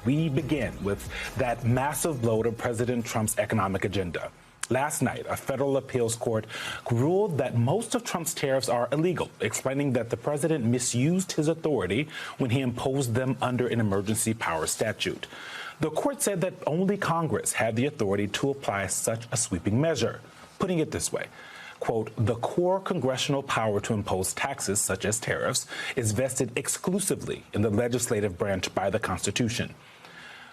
We begin with that massive blow to President Trump's economic agenda. Last night, a federal appeals court ruled that most of Trump's tariffs are illegal, explaining that the president misused his authority when he imposed them under an emergency power statute. The court said that only Congress had the authority to apply such a sweeping measure. Putting it this way, quote, the core congressional power to impose taxes, such as tariffs, is vested exclusively in the legislative branch by the Constitution.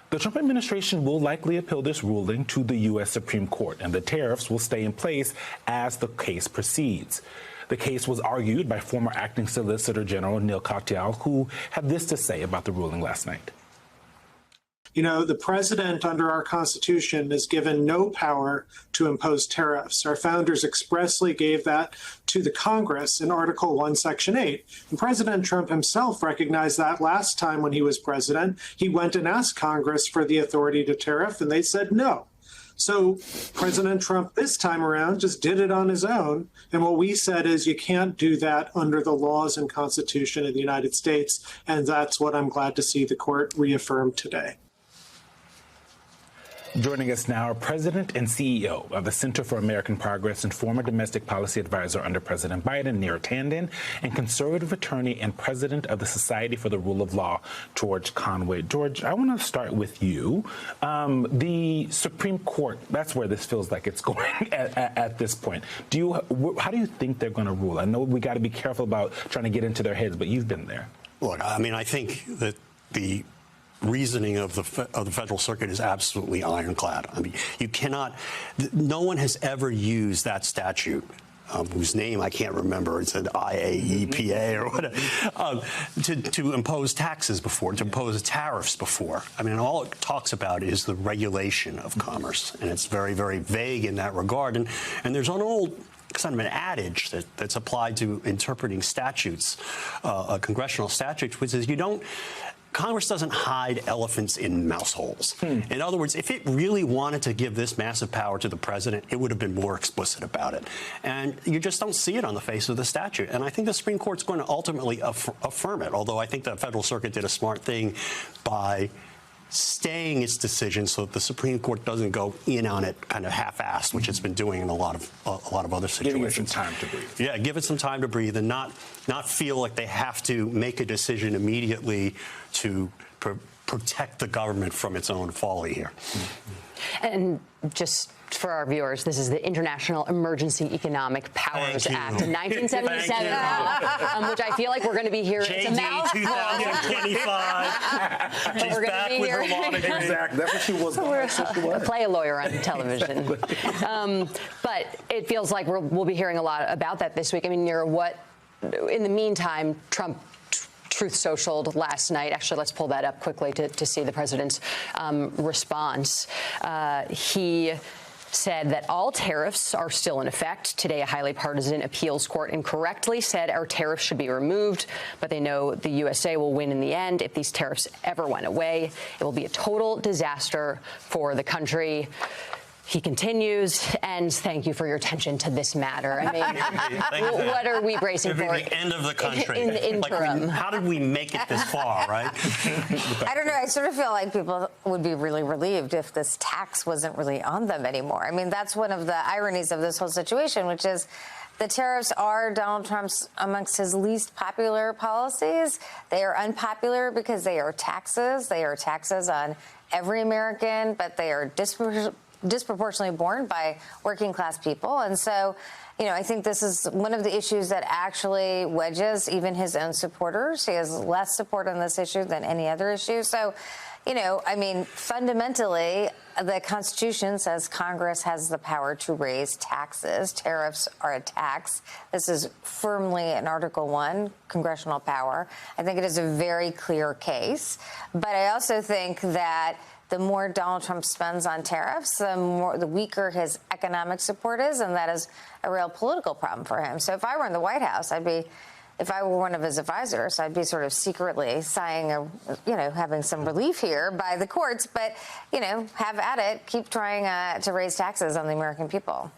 The Trump administration will likely appeal this ruling to the U.S. Supreme Court, and the tariffs will stay in place as the case proceeds. The case was argued by former acting Solicitor General Neil Katyal, who had this to say about the ruling last night. You know, the president under our Constitution is given no power to impose tariffs. Our founders expressly gave that to the Congress in Article 1, Section 8. And President Trump himself recognized that last time when he was president. He went and asked Congress for the authority to tariff, and they said no. So President Trump this time around just did it on his own. And what we said is you can't do that under the laws and Constitution of the United States. And that's what I'm glad to see the court reaffirm today. Joining us now, President and CEO of the Center for American Progress and former domestic policy advisor under President Biden, Neera Tanden, and conservative attorney and president of the Society for the Rule of Law, George Conway. George, I want to start with you. The Supreme Court, that's where this feels like it's going at this point. How do you think they're going to rule? I know we got to be careful about trying to get into their heads, but you've been there. Look, I mean, I think that the reasoning of the Federal Circuit is absolutely ironclad. I mean, you cannot, no one has ever used that statute, whose name I can't remember, it's an IAEPA or whatever, to impose taxes before, to impose tariffs before. I mean, all it talks about is the regulation of commerce, and it's very, very vague in that regard. And there's an old kind of an adage that's applied to interpreting statutes, congressional statutes, which is Congress doesn't hide elephants in mouse holes. In other words, if it really wanted to give this massive power to the president, it would have been more explicit about it. And you just don't see it on the face of the statute. And I think the Supreme Court's going to ultimately affirm it, although I think the Federal Circuit did a smart thing by staying its decision so that the Supreme Court doesn't go in on it kind of half-assed, which it's been doing in a lot of other situations. Giving it some time to breathe. Yeah, give it some time to breathe and not feel like they have to make a decision immediately to protect the government from its own folly here. And just for our viewers, this is the International Emergency Economic Powers Act of 1977, which I feel like we're going to be here. JD 2025. She's back with her law degree. Exactly. That's what she was. Play a lawyer on television. But it feels like we'll be hearing a lot about that this week. I mean, in the meantime, Trump Truth Socialed last night. Actually, let's pull that up quickly to see the president's response. He said that all tariffs are still in effect. Today, a highly partisan appeals court incorrectly said our tariffs should be removed, but they know the USA will win in the end. If these tariffs ever went away, it will be a total disaster for the country. He continues, and thank you for your attention to this matter. I mean, what are we bracing for? The end of the country. In the interim. How did we make it this far, right? I don't know. I sort of feel like people would be really relieved if this tax wasn't really on them anymore. I mean, that's one of the ironies of this whole situation, which is the tariffs are Donald Trump's amongst his least popular policies. They are unpopular because they are taxes. They are taxes on every American, but they are disproportionately borne by working class people. And so, I think this is one of the issues that actually wedges even his own supporters. He has less support on this issue than any other issue. So, fundamentally, the Constitution says Congress has the power to raise taxes. Tariffs are a tax. This is firmly in Article 1, congressional power. I think it is a very clear case. But I also think that the more Donald Trump spends on tariffs, the weaker his economic support is, and that is a real political problem for him. So if I were in the White House, if I were one of his advisors, I'd be sort of secretly sighing, having some relief here by the courts, but, have at it, keep trying to raise taxes on the American people.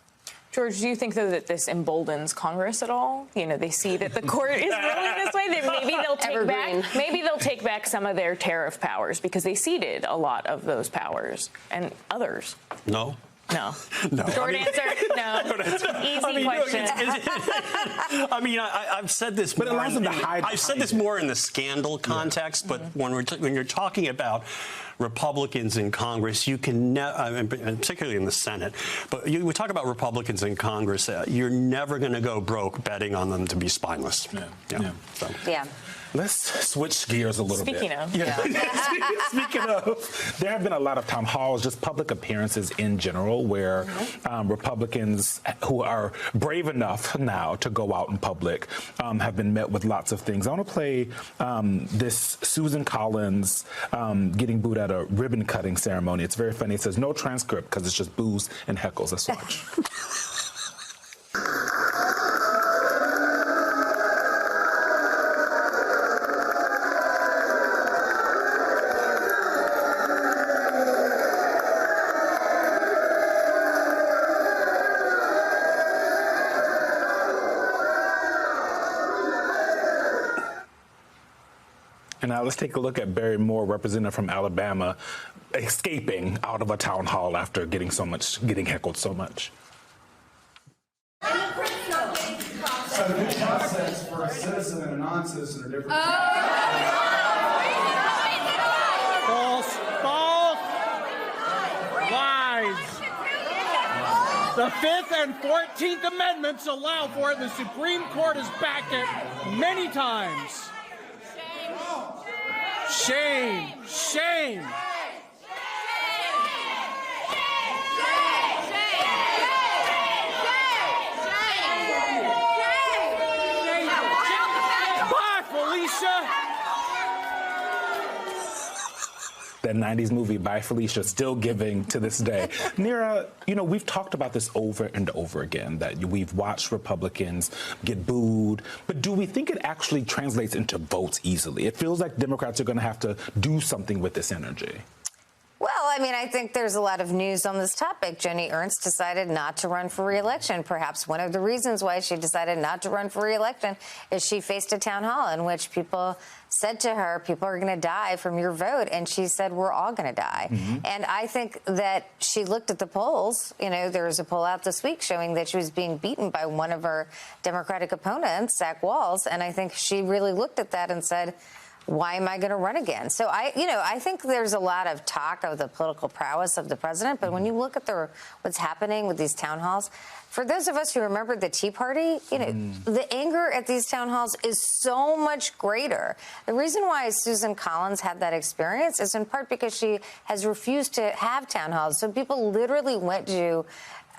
George, do you think, though, that this emboldens Congress at all? You know, they see that the court is ruling this way, that maybe they'll take back some of their tariff powers because they ceded a lot of those powers and others. No. No. No. Short answer, no. Easy question. I mean, I've said this But it more. allows them to hide I've said behind this it. more in the scandal context, but when you're talking about Republicans in Congress, you can and particularly in the Senate, but we talk about Republicans in Congress, you're never going to go broke betting on them to be spineless. Yeah. Let's switch gears a little Speaking bit. of. Speaking of, there have been a lot of town halls, just public appearances in general, where Republicans who are brave enough now to go out in public have been met with lots of things. I want to play this Susan Collins getting booed at a ribbon cutting ceremony. It's very funny. It says no transcript because it's just boos and heckles. Let's watch. And now let's take a look at Barry Moore, representative from Alabama, escaping out of a town hall after getting heckled so much. So the process for a citizen and a non-citizen are different. False. Lies. The 5th and 14th Amendments allow for it. The Supreme Court has backed it many times. Shame. Bye, Felicia. That 90s movie by Felicia, still giving to this day. Neera, we've talked about this over and over again, that we've watched Republicans get booed, but do we think it actually translates into votes easily? It feels like Democrats are going to have to do something with this energy. Well, I mean, I think there's a lot of news on this topic. Joni Ernst decided not to run for re-election. Perhaps one of the reasons why she decided not to run for re-election is she faced a town hall in which people said to her, people are going to die from your vote. And she said, we're all going to die. And I think that she looked at the polls. There was a poll out this week showing that she was being beaten by one of her Democratic opponents, Zach Walz. And I think she really looked at that and said, why am I going to run again? So I think there's a lot of talk of the political prowess of the president, but when you look at what's happening with these town halls, for those of us who remember the Tea Party, the anger at these town halls is so much greater. The reason why Susan Collins had that experience is in part because she has refused to have town halls. So people literally went to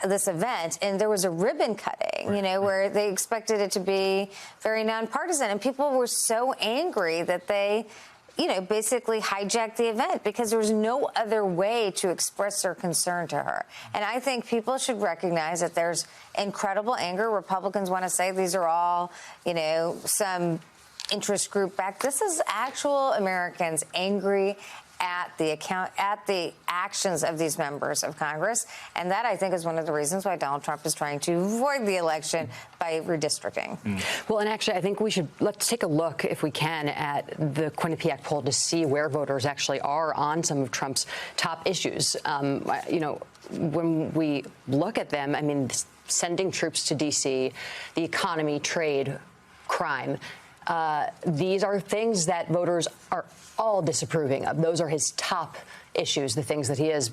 this event and there was a ribbon cutting, where they expected it to be very nonpartisan. And people were so angry that they, basically hijacked the event because there was no other way to express their concern to her. And I think people should recognize that there's incredible anger. Republicans want to say these are all, some interest group back. This is actual Americans angry at the actions of these members of Congress. And that, I think, is one of the reasons why Donald Trump is trying to avoid the election by redistricting. Well, and actually, I think let's take a look, if we can, at the Quinnipiac poll to see where voters actually are on some of Trump's top issues. When we look at them, I mean, sending troops to D.C., the economy, trade, crime, these are things that voters are all disapproving of. Those are his top issues, the things that he has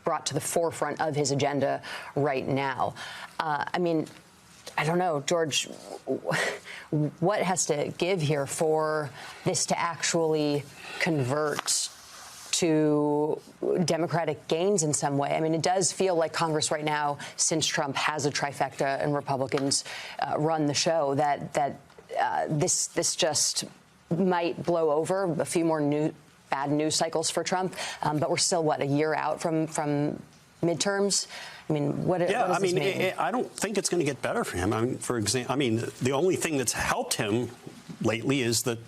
brought to the forefront of his agenda right now. I mean, I don't know, George, what has to give here for this to actually convert to Democratic gains in some way? I mean, it does feel like Congress right now, since Trump has a trifecta and Republicans run the show, that this just might blow over. A few more bad news cycles for Trump, but we're still, a year out from midterms? I mean, what does this mean? I don't think it's going to get better for him. I mean, the only thing that's helped him lately is that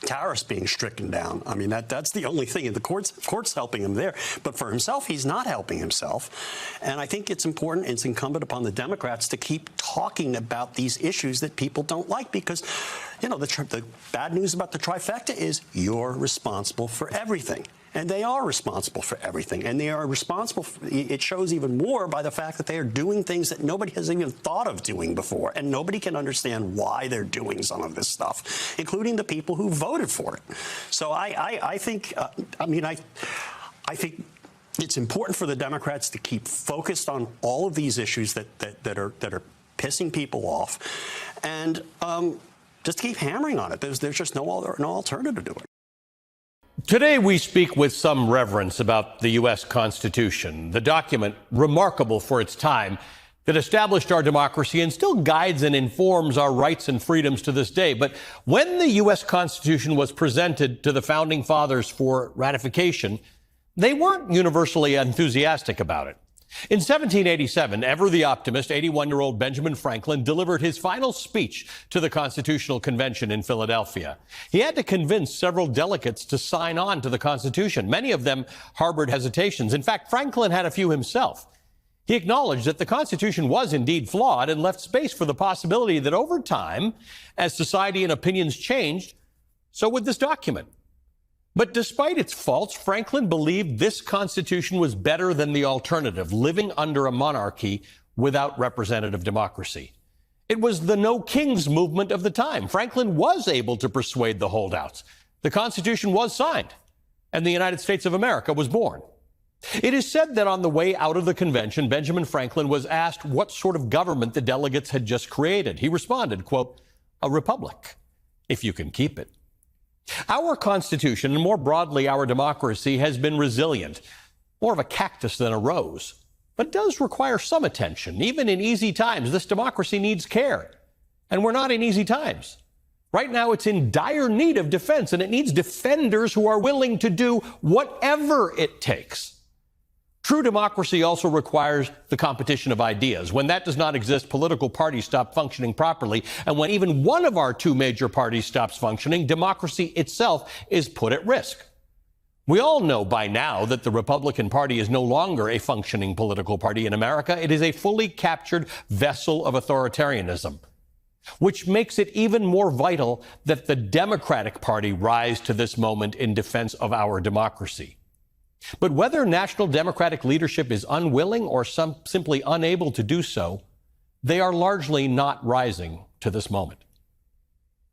tariffs being stricken down. I mean, that's the only thing. The court's helping him there. But for himself, he's not helping himself. And I think it's important, it's incumbent upon the Democrats to keep talking about these issues that people don't like, because, you know, the bad news about the trifecta is you're responsible for everything. And they are responsible for everything. And they are responsible, it shows even more by the fact that they are doing things that nobody has even thought of doing before. And nobody can understand why they're doing some of this stuff, including the people who voted for it. So I think, I think it's important for the Democrats to keep focused on all of these issues that are pissing people off, and just keep hammering on it. There's just no alternative to it. Today, we speak with some reverence about the U.S. Constitution, the document remarkable for its time that established our democracy and still guides and informs our rights and freedoms to this day. But when the U.S. Constitution was presented to the Founding Fathers for ratification, they weren't universally enthusiastic about it. In 1787, ever the optimist, 81-year-old Benjamin Franklin delivered his final speech to the Constitutional Convention in Philadelphia. He had to convince several delegates to sign on to the Constitution. Many of them harbored hesitations. In fact, Franklin had a few himself. He acknowledged that the Constitution was indeed flawed and left space for the possibility that over time, as society and opinions changed, so would this document. But despite its faults, Franklin believed this Constitution was better than the alternative, living under a monarchy without representative democracy. It was the No Kings movement of the time. Franklin was able to persuade the holdouts. The Constitution was signed, and the United States of America was born. It is said that on the way out of the convention, Benjamin Franklin was asked what sort of government the delegates had just created. He responded, quote, "A republic, if you can keep it." Our Constitution, and more broadly our democracy, has been resilient, more of a cactus than a rose. But it does require some attention. Even in easy times, this democracy needs care. And we're not in easy times. Right now, it's in dire need of defense, and it needs defenders who are willing to do whatever it takes. True democracy also requires the competition of ideas. When that does not exist, political parties stop functioning properly. And when even one of our two major parties stops functioning, democracy itself is put at risk. We all know by now that the Republican Party is no longer a functioning political party in America. It is a fully captured vessel of authoritarianism, which makes it even more vital that the Democratic Party rise to this moment in defense of our democracy. But whether national Democratic leadership is unwilling or simply unable to do so, they are largely not rising to this moment.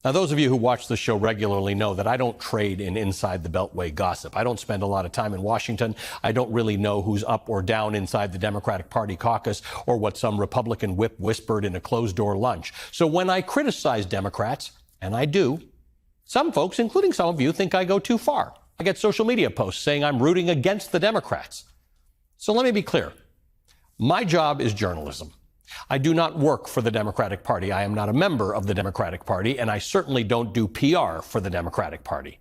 Now, those of you who watch the show regularly know that I don't trade in inside the Beltway gossip. I don't spend a lot of time in Washington. I don't really know who's up or down inside the Democratic Party caucus or what some Republican whip whispered in a closed-door lunch. So when I criticize Democrats, and I do, some folks, including some of you, think I go too far. I get social media posts saying I'm rooting against the Democrats. So let me be clear. My job is journalism. I do not work for the Democratic Party. I am not a member of the Democratic Party, and I certainly don't do PR for the Democratic Party.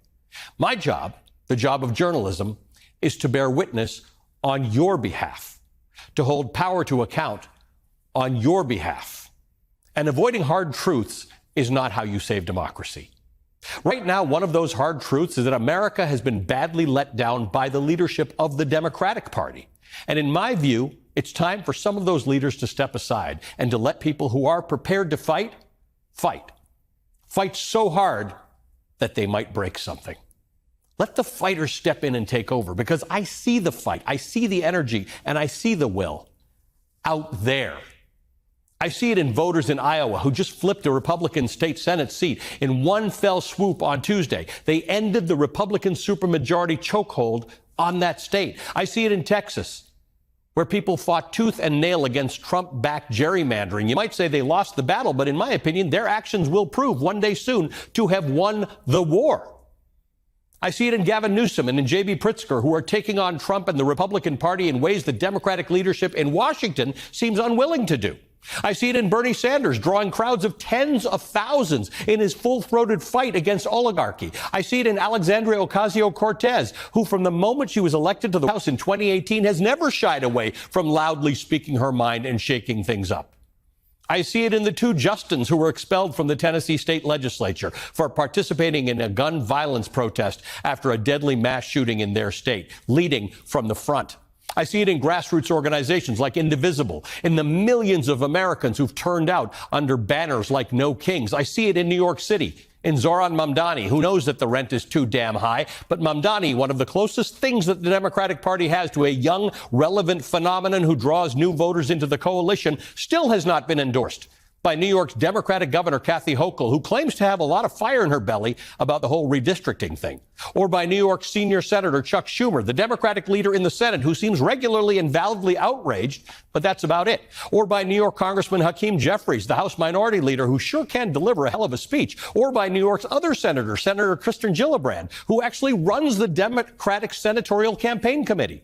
My job, the job of journalism, is to bear witness on your behalf, to hold power to account on your behalf. And avoiding hard truths is not how you save democracy. Right now, one of those hard truths is that America has been badly let down by the leadership of the Democratic Party. And in my view, it's time for some of those leaders to step aside and to let people who are prepared to fight, fight. Fight so hard that they might break something. Let the fighters step in and take over, because I see the fight, I see the energy, and I see the will out there. I see it in voters in Iowa who just flipped a Republican state Senate seat in one fell swoop on Tuesday. They ended the Republican supermajority chokehold on that state. I see it in Texas, where people fought tooth and nail against Trump-backed gerrymandering. You might say they lost the battle, but in my opinion, their actions will prove one day soon to have won the war. I see it in Gavin Newsom and in J.B. Pritzker, who are taking on Trump and the Republican Party in ways the Democratic leadership in Washington seems unwilling to do. I see it in Bernie Sanders drawing crowds of tens of thousands in his full-throated fight against oligarchy. I see it in Alexandria Ocasio-Cortez, who from the moment she was elected to the House in 2018 has never shied away from loudly speaking her mind and shaking things up. I see it in the two Justins who were expelled from the Tennessee state legislature for participating in a gun violence protest after a deadly mass shooting in their state, leading from the front. I see it in grassroots organizations like Indivisible, in the millions of Americans who've turned out under banners like No Kings. I see it in New York City, in Zohran Mamdani, who knows that the rent is too damn high. But Mamdani, one of the closest things that the Democratic Party has to a young, relevant phenomenon who draws new voters into the coalition, still has not been endorsed by New York's Democratic Governor Kathy Hochul, who claims to have a lot of fire in her belly about the whole redistricting thing, or by New York's senior Senator Chuck Schumer, the Democratic leader in the Senate, who seems regularly and validly outraged, but that's about it, or by New York Congressman Hakeem Jeffries, the House Minority Leader, who sure can deliver a hell of a speech, or by New York's other senator, Senator Kirsten Gillibrand, who actually runs the Democratic Senatorial Campaign Committee.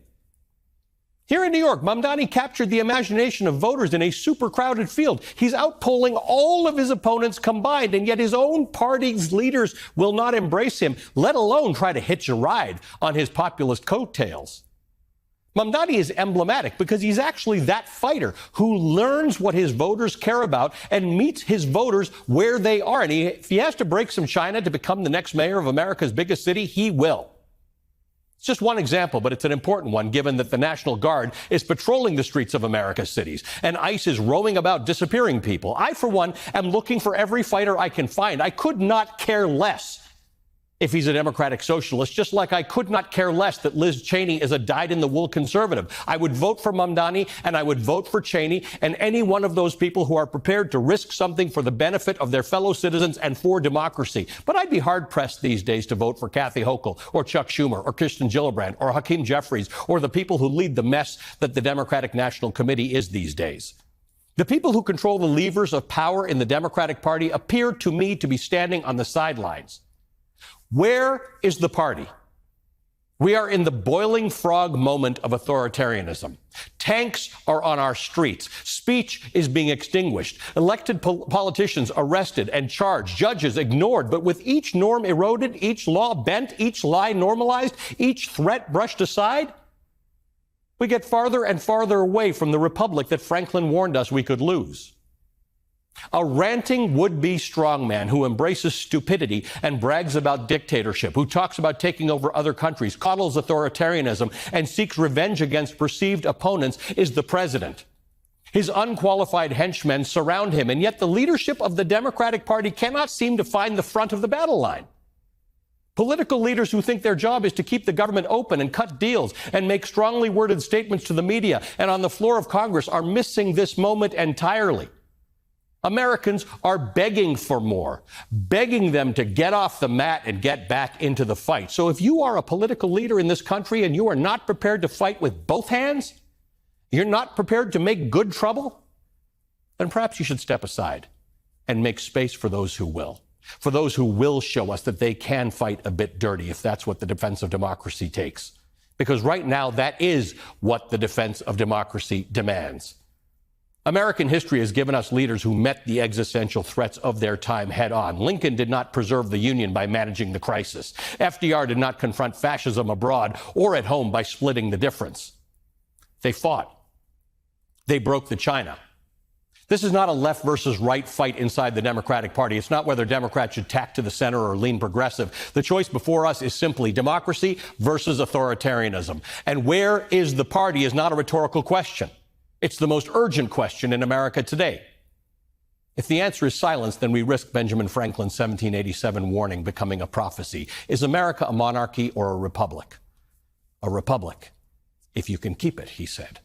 Here in New York, Mamdani captured the imagination of voters in a super crowded field. He's outpolling all of his opponents combined, and yet his own party's leaders will not embrace him, let alone try to hitch a ride on his populist coattails. Mamdani is emblematic because he's actually that fighter who learns what his voters care about and meets his voters where they are. And if he has to break some china to become the next mayor of America's biggest city, he will. It's just one example, but it's an important one, given that the National Guard is patrolling the streets of America's cities and ICE is roaming about disappearing people. I, for one, am looking for every fighter I can find. I could not care less if he's a Democratic socialist, just like I could not care less that Liz Cheney is a dyed-in-the-wool conservative. I would vote for Mamdani and I would vote for Cheney and any one of those people who are prepared to risk something for the benefit of their fellow citizens and for democracy. But I'd be hard-pressed these days to vote for Kathy Hochul or Chuck Schumer or Kirsten Gillibrand or Hakeem Jeffries or the people who lead the mess that the Democratic National Committee is these days. The people who control the levers of power in the Democratic Party appear to me to be standing on the sidelines. Where is the party? We are in the boiling frog moment of authoritarianism. Tanks are on our streets. Speech is being extinguished. Elected politicians arrested and charged. Judges ignored. But with each norm eroded, each law bent, each lie normalized, each threat brushed aside, we get farther and farther away from the republic that Franklin warned us we could lose. A ranting would-be strongman who embraces stupidity and brags about dictatorship, who talks about taking over other countries, coddles authoritarianism, and seeks revenge against perceived opponents is the president. His unqualified henchmen surround him, and yet the leadership of the Democratic Party cannot seem to find the front of the battle line. Political leaders who think their job is to keep the government open and cut deals and make strongly worded statements to the media and on the floor of Congress are missing this moment entirely. Americans are begging for more, begging them to get off the mat and get back into the fight. So if you are a political leader in this country and you are not prepared to fight with both hands, you're not prepared to make good trouble, then perhaps you should step aside and make space for those who will show us that they can fight a bit dirty if that's what the defense of democracy takes. Because right now, that is what the defense of democracy demands. American history has given us leaders who met the existential threats of their time head on. Lincoln did not preserve the Union by managing the crisis. FDR did not confront fascism abroad or at home by splitting the difference. They fought. They broke the China. This is not a left versus right fight inside the Democratic Party. It's not whether Democrats should tack to the center or lean progressive. The choice before us is simply democracy versus authoritarianism. And where is the party is not a rhetorical question. It's the most urgent question in America today. If the answer is silence, then we risk Benjamin Franklin's 1787 warning becoming a prophecy. Is America a monarchy or a republic? A republic, if you can keep it, he said.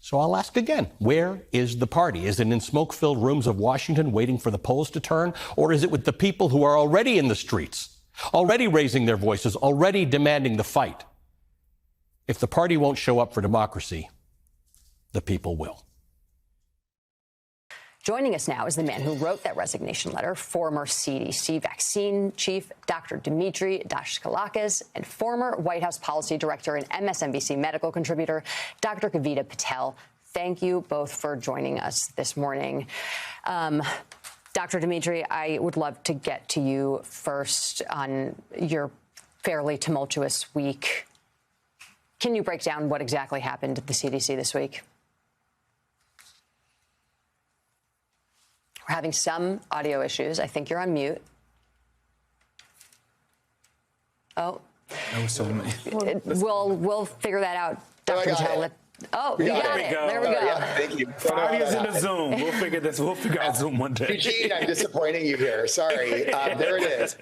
So I'll ask again, where is the party? Is it in smoke-filled rooms of Washington waiting for the polls to turn? Or is it with the people who are already in the streets, already raising their voices, already demanding the fight? If the party won't show up for democracy, the people will. Joining us now is the man who wrote that resignation letter, former CDC vaccine chief Dr. Dmitry Dashkalakis, and former White House policy director and MSNBC medical contributor Dr. Kavita Patel. Thank you both for joining us this morning. Dr. Dmitry, I would love to get to you first on your fairly tumultuous week. Can you break down what exactly happened at the CDC this week? We're having some audio issues. I think you're on mute. Oh. We'll figure that out, Dr. Patel. Oh, we got it. There we go. Yeah, thank you. 5 years into Zoom. We'll figure out Zoom one day. Eugene, I'm disappointing you here. Sorry. There it is.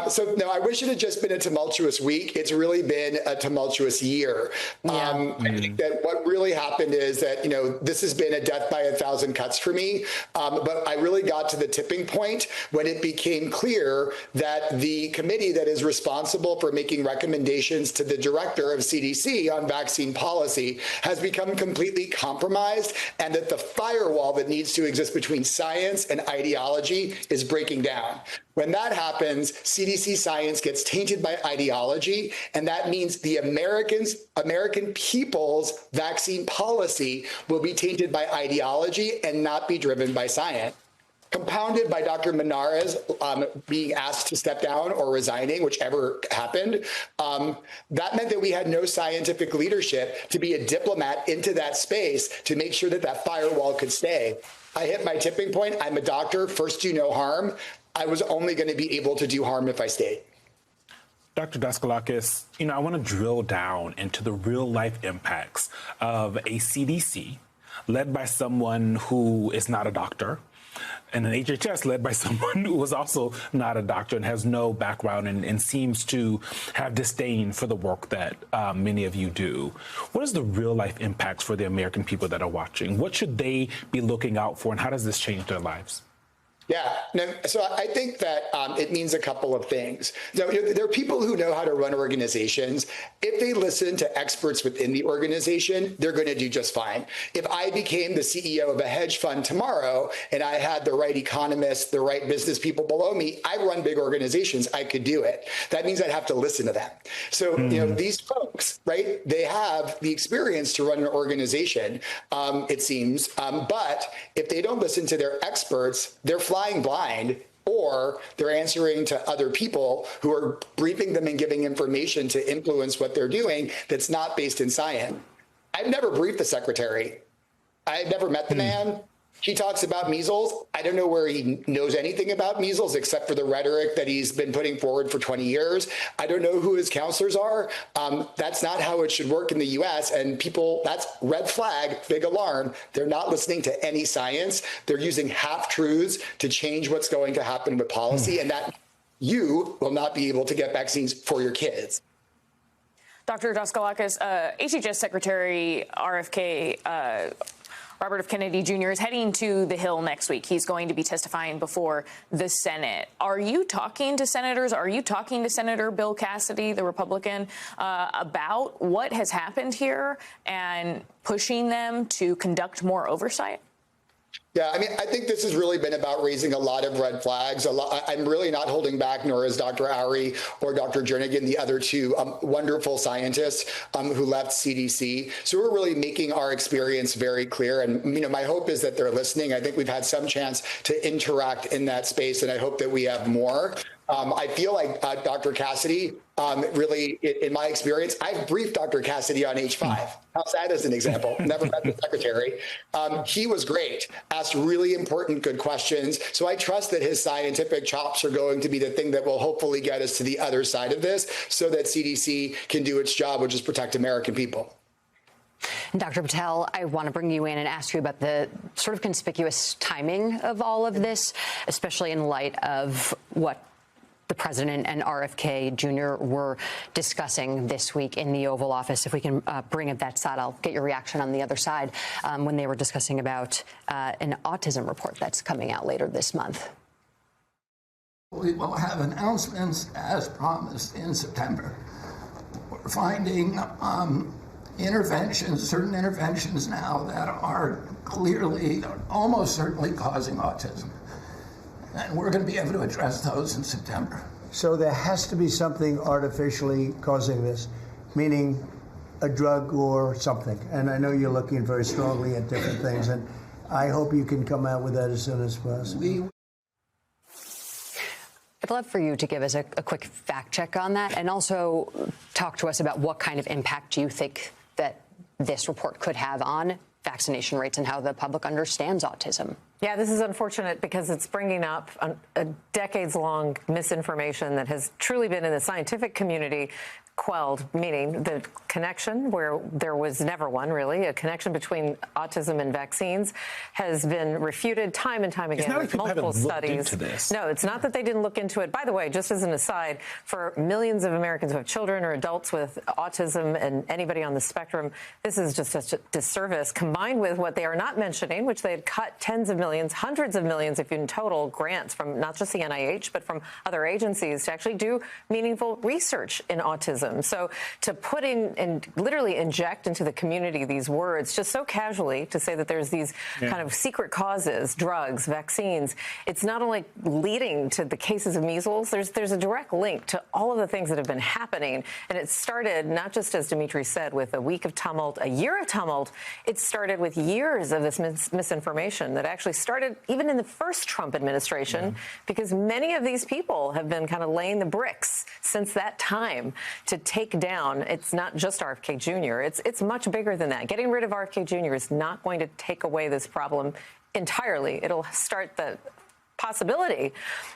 So no, I wish it had just been a tumultuous week. It's really been a tumultuous year. I think that what really happened is that, this has been a death by 1,000 cuts for me. But I really got to the tipping point when it became clear that the committee that is responsible for making recommendations to the director of CDC on vaccine policy has become completely compromised, and that the firewall that needs to exist between science and ideology is breaking down. When that happens, CDC science gets tainted by ideology, and that means the American people's vaccine policy will be tainted by ideology and not be driven by science. Compounded by Dr. Menarez being asked to step down or resigning, whichever happened, that meant that we had no scientific leadership to be a diplomat into that space to make sure that that firewall could stay. I hit my tipping point. I'm a doctor. First, do no harm. I was only going to be able to do harm if I stayed. Dr. Daskalakis, I want to drill down into the real-life impacts of a CDC led by someone who is not a doctor, and an HHS led by someone who was also not a doctor and has no background and seems to have disdain for the work that many of you do. What is the real-life impacts for the American people that are watching? What should they be looking out for, and how does this change their lives? Yeah, no, so I think that it means a couple of things. Now, there are people who know how to run organizations. If they listen to experts within the organization, they're going to do just fine. If I became the CEO of a hedge fund tomorrow and I had the right economists, the right business people below me, I run big organizations, I could do it. That means I'd have to listen to them. So, these folks, right, they have the experience to run an organization, it seems. But if they don't listen to their experts, they're flying blind, or they're answering to other people who are briefing them and giving information to influence what they're doing that's not based in science. I've never briefed the secretary. I've never met the man. He talks about measles. I don't know where he knows anything about measles except for the rhetoric that he's been putting forward for 20 years. I don't know who his counselors are. That's not how it should work in the U.S. And people, that's red flag, big alarm. They're not listening to any science. They're using half-truths to change what's going to happen with policy, and that you will not be able to get vaccines for your kids. Dr. Daskalakis, HHS Secretary RFK Robert F. Kennedy Jr. is heading to the Hill next week. He's going to be testifying before the Senate. Are you talking to senators? Are you talking to Senator Bill Cassidy, the Republican, about what has happened here and pushing them to conduct more oversight? Yeah, I think this has really been about raising a lot of red flags. I'm really not holding back, nor is Dr. Ari or Dr. Jernigan, the other two wonderful scientists who left CDC. So we're really making our experience very clear. And, my hope is that they're listening. I think we've had some chance to interact in that space, and I hope that we have more. I feel like Dr. Cassidy, really, in my experience, I've briefed Dr. Cassidy on H5. How's that as an example? Never met the secretary. He was great, asked really important, good questions. So I trust that his scientific chops are going to be the thing that will hopefully get us to the other side of this so that CDC can do its job, which is protect American people. Dr. Patel, I want to bring you in and ask you about the sort of conspicuous timing of all of this, especially in light of what the president and RFK Jr. were discussing this week in the Oval Office. If we can bring up that side, I'll get your reaction on the other side when they were discussing about an autism report that's coming out later this month. We will have announcements as promised in September. We're finding certain interventions now that are clearly, almost certainly causing autism. And we're going to be able to address those in September. So there has to be something artificially causing this, meaning a drug or something. And I know you're looking very strongly at different things, and I hope you can come out with that as soon as possible. I'd love for you to give us a quick fact check on that, and also talk to us about what kind of impact you think that this report could have on vaccination rates and how the public understands autism. Yeah, this is unfortunate because it's bringing up a decades-long misinformation that has truly been in the scientific community quelled, meaning the connection where there was never one, really, a connection between autism and vaccines has been refuted time and time again. It's not like people multiple haven't studies. looked into this. No, it's not that they didn't look into it. By the way, just as an aside, for millions of Americans who have children or adults with autism and anybody on the spectrum, this is just such a disservice, combined with what they are not mentioning, which they had cut tens of millions, hundreds of millions, if in total, grants from not just the NIH, but from other agencies to actually do meaningful research in autism. So to put in and literally inject into the community these words just so casually to say that there's these kind of secret causes, drugs, vaccines, it's not only leading to the cases of measles, there's a direct link to all of the things that have been happening. And it started not just, as Dimitri said, with a week of tumult, a year of tumult. It started with years of this misinformation that actually started even in the first Trump administration, because many of these people have been kind of laying the bricks since that time to take down. It's not just RFK Jr. It's much bigger than that. Getting rid of RFK Jr. is not going to take away this problem entirely. It'll start the possibility,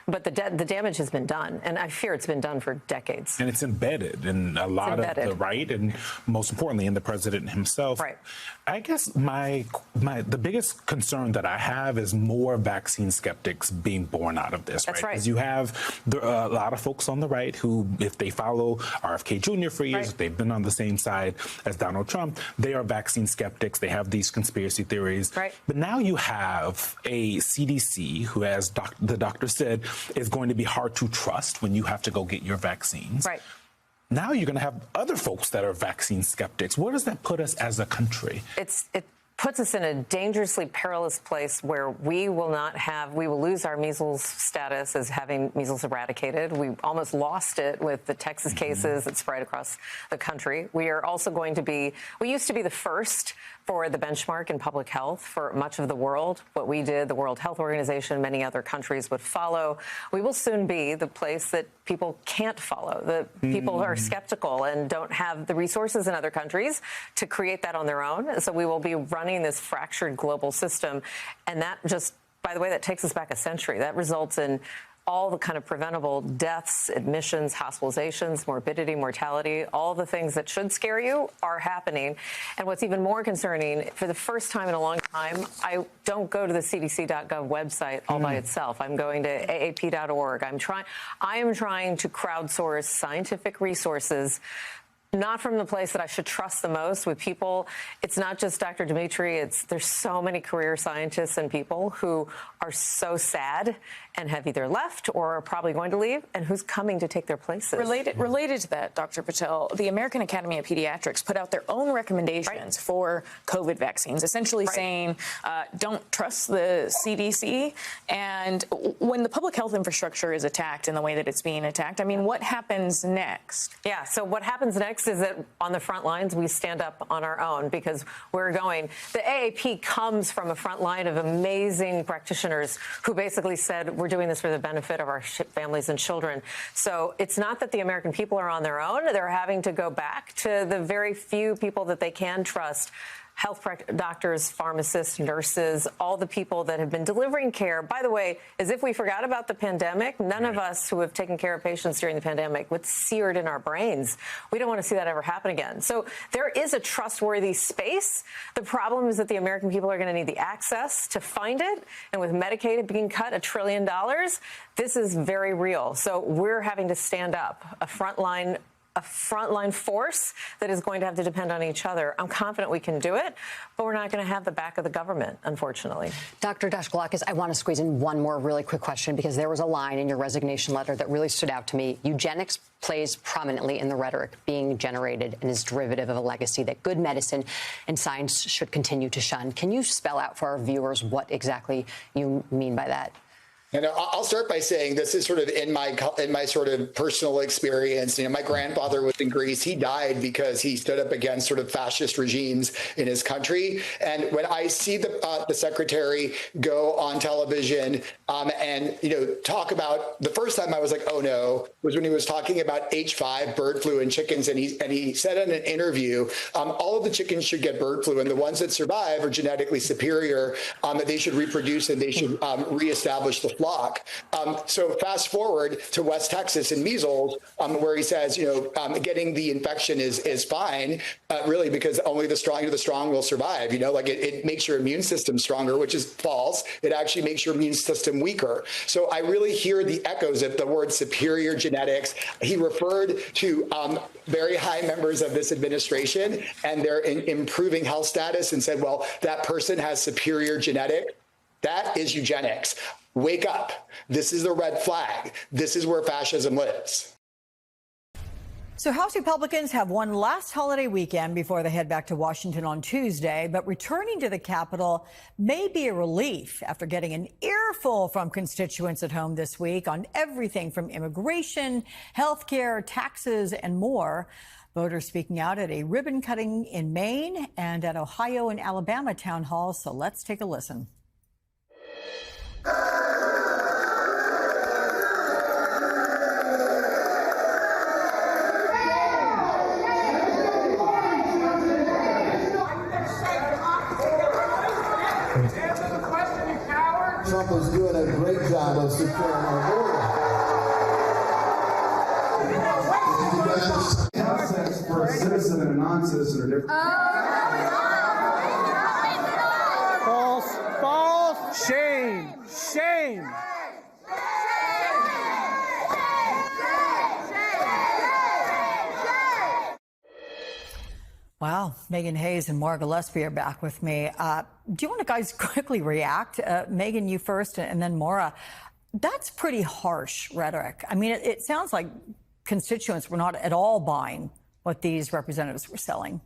but the damage has been done, and I fear it's been done for decades. And it's embedded in a lot of the right, and most importantly, in the president himself. Right. I guess the biggest concern that I have is more vaccine skeptics being born out of this. That's right. Because you have a lot of folks on the right who, if they follow RFK Jr. for years, if they've been on the same side as Donald Trump, they are vaccine skeptics. They have these conspiracy theories. Right. But now you have a CDC who, as the doctor said, is going to be hard to trust when you have to go get your vaccines. Right. Now you're going to have other folks that are vaccine skeptics. Where does that put us as a country? It puts us in a dangerously perilous place where we will lose our measles status as having measles eradicated. We almost lost it with the Texas cases that spread across the country. We used to be the first for the benchmark in public health for much of the world. What we did, the World Health Organization, many other countries would follow. We will soon be the place that people can't follow. The people are skeptical and don't have the resources in other countries to create that on their own. So we will be running this fractured global system. And that just, by the way, that takes us back a century. That results in all the kind of preventable deaths, admissions, hospitalizations, morbidity, mortality, all the things that should scare you are happening. And what's even more concerning, for the first time in a long time, I don't go to the CDC.gov website all by itself. I'm going to AAP.org. I am trying to crowdsource scientific resources, not from the place that I should trust the most, with people. It's not just Dr. Dimitri. There's so many career scientists and people who are so sad and have either left or are probably going to leave, and who's coming to take their places. Related to that, Dr. Patel, the American Academy of Pediatrics put out their own recommendations for COVID vaccines, essentially saying don't trust the CDC. And when the public health infrastructure is attacked in the way that it's being attacked, I mean, what happens next? Yeah, so what happens next is that on the front lines, we stand up on our own, because the AAP comes from a front line of amazing practitioners who basically said, we're doing this for the benefit of our families and children. So it's not that the American people are on their own. They're having to go back to the very few people that they can trust. Health doctors, pharmacists, nurses, all the people that have been delivering care. By the way, as if we forgot about the pandemic, none of us who have taken care of patients during the pandemic, what's seared in our brains. We don't want to see that ever happen again. So there is a trustworthy space. The problem is that the American people are going to need the access to find it. And with Medicaid being cut $1 trillion, this is very real. So we're having to stand up, a frontline force that is going to have to depend on each other. I'm confident we can do it, but we're not going to have the back of the government, unfortunately. Dr. Daskalakis, I want to squeeze in one more really quick question, because there was a line in your resignation letter that really stood out to me. Eugenics plays prominently in the rhetoric being generated and is derivative of a legacy that good medicine and science should continue to shun. Can you spell out for our viewers what exactly you mean by that? And I'll start by saying this is sort of in my sort of personal experience. My grandfather was in Greece. He died because he stood up against sort of fascist regimes in his country. And when I see the secretary go on television and talk about, the first time I was like, oh no, was when he was talking about H5 bird flu in chickens, and he said in an interview, all of the chickens should get bird flu, and the ones that survive are genetically superior. That they should reproduce and they should reestablish the flock. So fast forward to West Texas and measles, where he says, getting the infection is fine, really, because only the strong will survive. It makes your immune system stronger, which is false. It actually makes your immune system weaker. So I really hear the echoes of the word superior genetics. He referred to very high members of this administration and their improving health status and said, well, that person has superior genetics. That is eugenics. Wake up. This is the red flag. This is where fascism lives. So House Republicans have one last holiday weekend before they head back to Washington on Tuesday, but returning to the Capitol may be a relief after getting an earful from constituents at home this week on everything from immigration, health care, taxes, and more. Voters speaking out at a ribbon cutting in Maine and at Ohio and Alabama town halls. So let's take a listen. Trump is doing a great job of securing our border. Health sex for a citizen and a non-citizen are different. False. Shame. Wow. Megan Hayes and Maura Gillespie are back with me. Do you want to guys quickly react? Megan, you first, and then Maura. That's pretty harsh rhetoric. I mean, it sounds like constituents were not at all buying what these representatives were selling.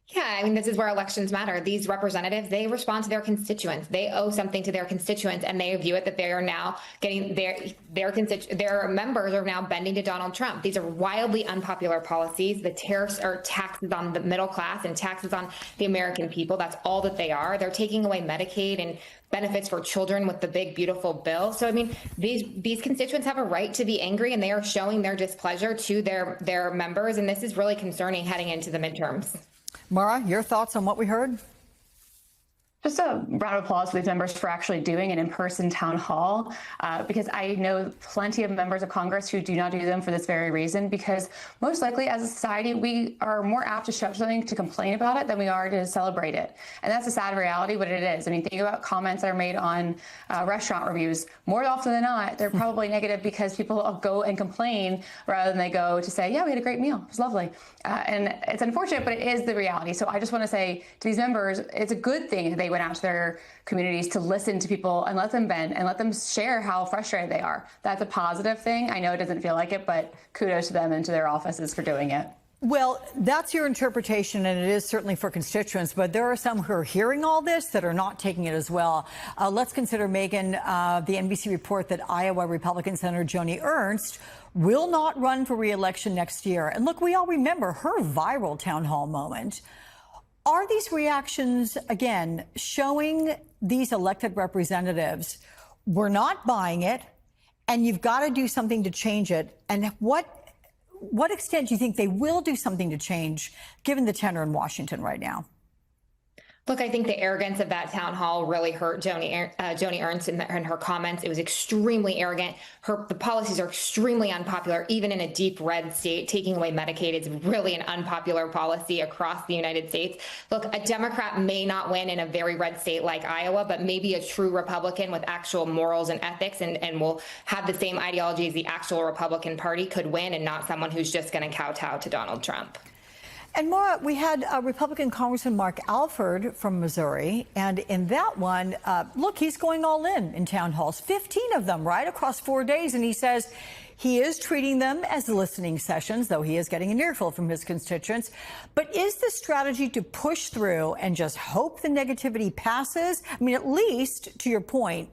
Yeah, I mean, this is where elections matter. These representatives, they respond to their constituents. They owe something to their constituents, and they view it that they are now getting their members are now bending to Donald Trump. These are wildly unpopular policies. The tariffs are taxes on the middle class and taxes on the American people. That's all that they are. They're taking away Medicaid and benefits for children with the big, beautiful bill. So, I mean, these constituents have a right to be angry, and they are showing their displeasure to their members. And this is really concerning heading into the midterms. Maura, your thoughts on what we heard? Just a round of applause for these members for actually doing an in-person town hall, because I know plenty of members of Congress who do not do them for this very reason, because most likely as a society, we are more apt to show something to complain about it than we are to celebrate it. And that's a sad reality, but it is. I mean, think about comments that are made on restaurant reviews. More often than not, they're probably negative because people go and complain rather than they go to say, yeah, we had a great meal. It was lovely. And it's unfortunate, but it is the reality. So I just want to say to these members, it's a good thing that they went out to their communities to listen to people and let them vent and let them share how frustrated they are. That's a positive thing. I know it doesn't feel like it, but kudos to them and to their offices for doing it. Well, that's your interpretation, and it is certainly for constituents, but there are some who are hearing all this that are not taking it as well. Let's consider, Megan, the NBC report that Iowa Republican Senator Joni Ernst will not run for re-election next year. And look, we all remember her viral town hall moment. Are these reactions, again, showing these elected representatives we're not buying it, and you've got to do something to change it? And what extent do you think they will do something to change, given the tenor in Washington right now? Look, I think the arrogance of that town hall really hurt Joni Ernst in her comments. It was extremely arrogant. The policies are extremely unpopular, even in a deep red state. Taking away Medicaid is really an unpopular policy across the United States. Look, a Democrat may not win in a very red state like Iowa, but maybe a true Republican with actual morals and ethics and will have the same ideology as the actual Republican Party could win, and not someone who's just going to kowtow to Donald Trump. And Maura, we had Republican Congressman Mark Alford from Missouri, and in that one, look, he's going all in town halls, 15 of them, right, across 4 days, and he says he is treating them as listening sessions, though he is getting an earful from his constituents. But is the strategy to push through and just hope the negativity passes? I mean, at least, to your point,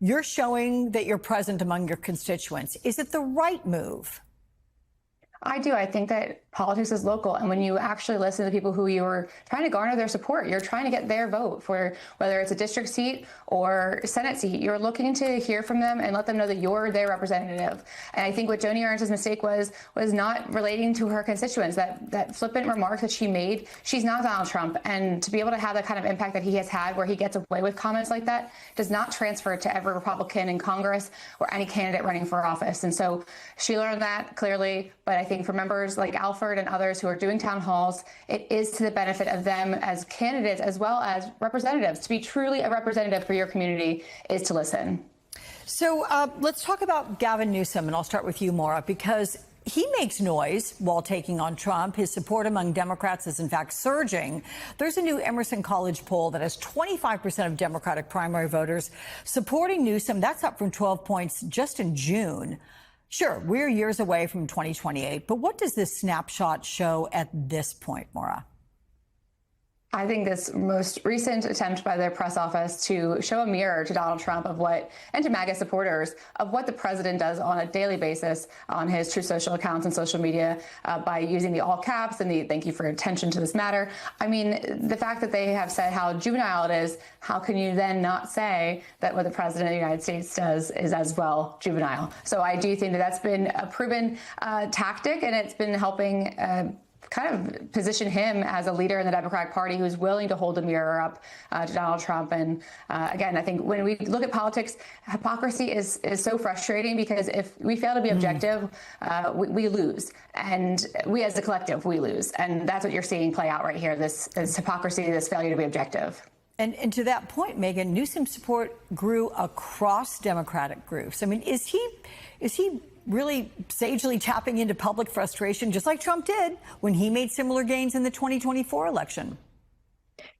You're showing that you're present among your constituents. Is it the right move? I do. I think that politics is local. And when you actually listen to people who you're trying to garner their support, you're trying to get their vote for whether it's a district seat or Senate seat, you're looking to hear from them and let them know that you're their representative. And I think what Joni Ernst's mistake was not relating to her constituents, that flippant remark that she made. She's not Donald Trump. And to be able to have the kind of impact that he has had where he gets away with comments like that does not transfer to every Republican in Congress or any candidate running for office. And so she learned that clearly. But I think for members like Alford and others who are doing town halls, it is to the benefit of them as candidates as well as representatives. To be truly a representative for your community is to listen. So let's talk about Gavin Newsom, and I'll start with you, Maura, because he makes noise while taking on Trump. His support among Democrats is, in fact, surging. There's a new Emerson College poll that has 25% of Democratic primary voters supporting Newsom. That's up from 12 points just in June. Sure, we're years away from 2028, but what does this snapshot show at this point, Maura? I think this most recent attempt by the press office to show a mirror to Donald Trump and to MAGA supporters of what the president does on a daily basis on his Truth Social accounts and social media by using the all caps and the "thank you for your attention to this matter." I mean, the fact that they have said how juvenile it is, how can you then not say that what the president of the United States does is as well juvenile? So I do think that that's been a proven tactic, and it's been helping kind of position him as a leader in the Democratic Party who's willing to hold the mirror up to Donald Trump. And again, I think when we look at politics, hypocrisy is so frustrating because if we fail to be objective, we lose. And we as a collective, we lose. And that's what you're seeing play out right here, this hypocrisy, this failure to be objective. And to that point, Megan, Newsom's support grew across Democratic groups. I mean, is he really sagely tapping into public frustration, just like Trump did when he made similar gains in the 2024 election?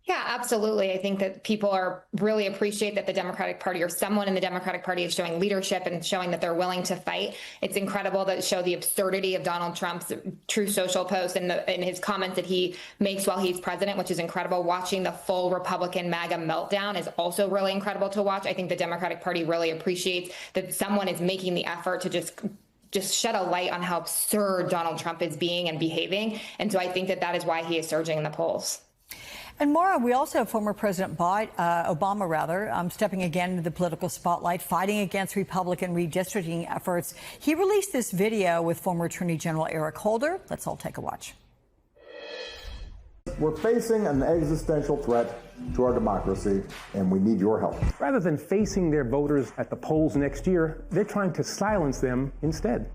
Yeah, absolutely. I think that people really appreciate that the Democratic Party or someone in the Democratic Party is showing leadership and showing that they're willing to fight. It's incredible to show the absurdity of Donald Trump's Truth Social post and his comments that he makes while he's president, which is incredible. Watching the full Republican MAGA meltdown is also really incredible to watch. I think the Democratic Party really appreciates that someone is making the effort to just shed a light on how absurd Donald Trump is being and behaving. And so I think that is why he is surging in the polls. And Maura, we also have former President Obama, stepping again into the political spotlight, fighting against Republican redistricting efforts. He released this video with former Attorney General Eric Holder. Let's all take a watch. We're facing an existential threat to our democracy, and we need your help. Rather than facing their voters at the polls next year, they're trying to silence them instead.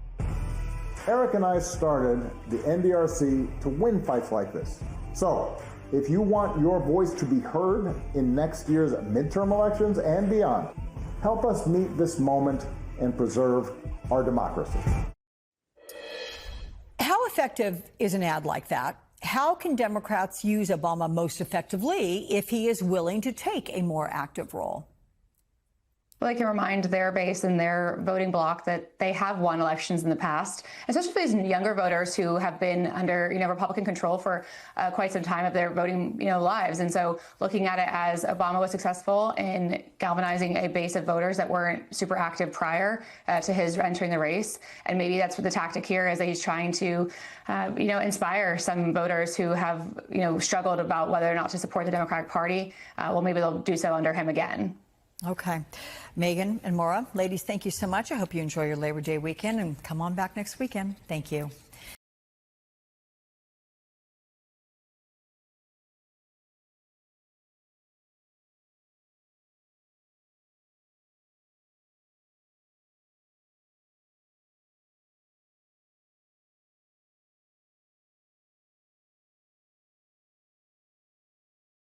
Eric and I started the NDRC to win fights like this. So, if you want your voice to be heard in next year's midterm elections and beyond, help us meet this moment and preserve our democracy. How effective is an ad like that? How can Democrats use Obama most effectively if he is willing to take a more active role? Well, they can remind their base and their voting bloc that they have won elections in the past, especially these younger voters who have been under, Republican control for quite some time of their voting, lives. And so looking at it as Obama was successful in galvanizing a base of voters that weren't super active prior to his entering the race. And maybe that's what the tactic here is, that he's trying to, inspire some voters who have, struggled about whether or not to support the Democratic Party. Well, maybe they'll do so under him again. Okay. Megan and Maura, ladies, thank you so much. I hope you enjoy your Labor Day weekend and come on back next weekend. Thank you.